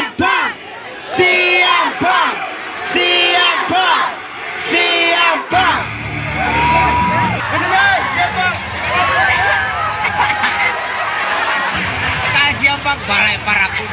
Punk CM Punk CM Punk CM Punk Betul tak CM Punk tak CM Punk barai paraku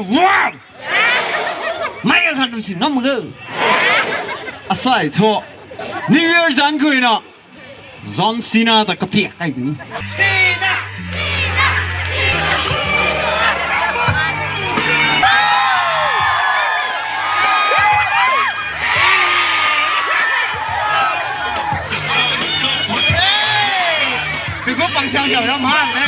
world 没有看出去那么个啊赛托你有人可以呢 John Cena 的个别哎你 Cena 别个放香蕉要慢嘞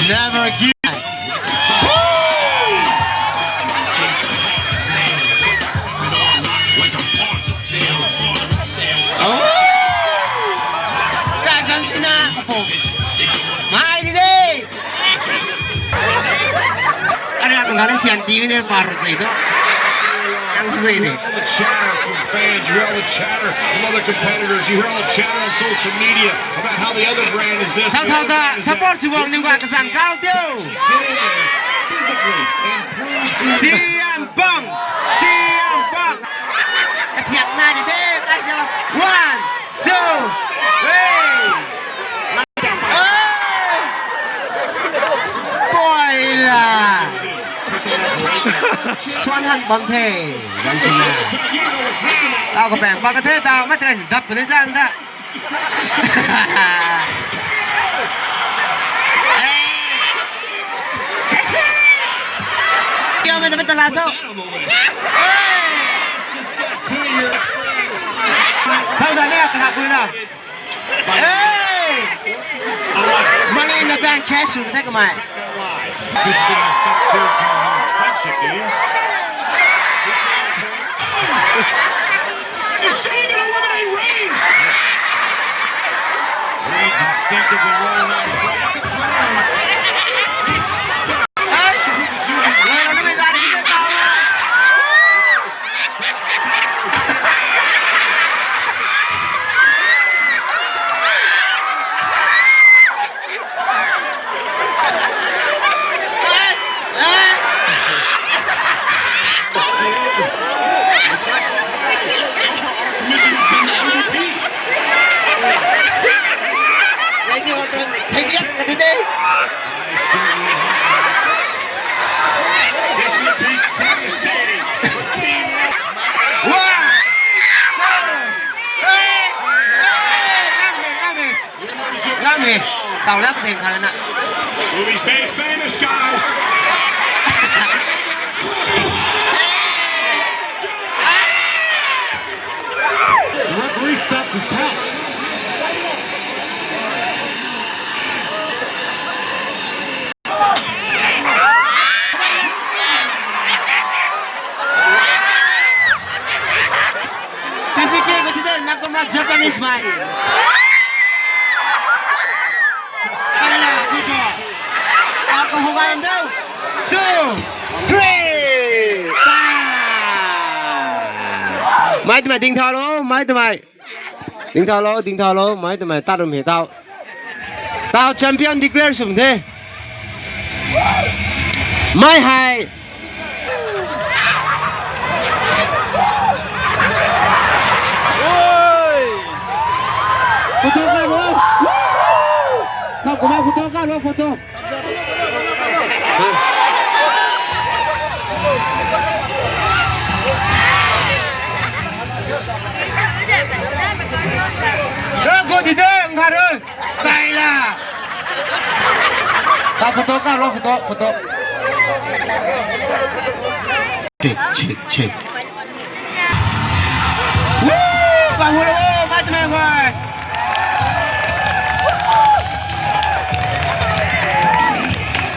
Never again. Jangan Cina. Mai đi đi. Ada yang nggak ada sian TV ni baru saja itu. Yang sesuai ini. All the chatter from fans, you hear all the chatter from other competitors, you hear all the chatter on social media about how the other brand is this. Sao dah support jual ni gua kesan kau tu. CM Punk, CM Punk. Ketiak nadi deh, kasih 1, 2, 3. Boy lah. Xuân hạnh bóng thể John Cena tao có bèn qua cái thế tao mất này đập vào thế gian đó kêu mày tao làm đâu thôi rồi mẹ cái hạt bự nào money in the bank cash rồi thấy cái mày Is Shane going to eliminate Reigns? Reigns instinctively rolling out his right to close. Tao lát có tiền khá lên ạ. Movie's made famous, guys. The referee stopped his count. Suzuki ko dito, nakumak Japanese man. Còn không ai làm đâu 2, 3 mấy tụi mày tiền thò luôn mấy tụi mày tiền thò luôn mấy tụi mày tao đừng hiểu tao champion declare sủng thế mấy hai photo ka luôn sao của mày photo ka luôn photo cô thì thế ra rồi tay là ta photo cả lo photo check woo vào ngồi bắt mẹ rồi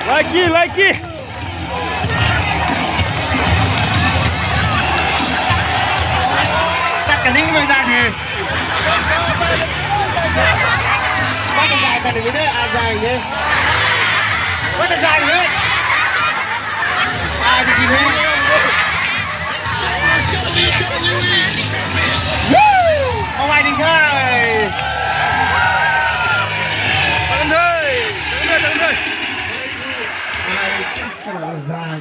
Like cái nính mới ra thì bắt cái dài ta đừng đấy dài nhé bắt cái dài đấy thì gì đấy ông ai đình khơi Thằng ơi. dài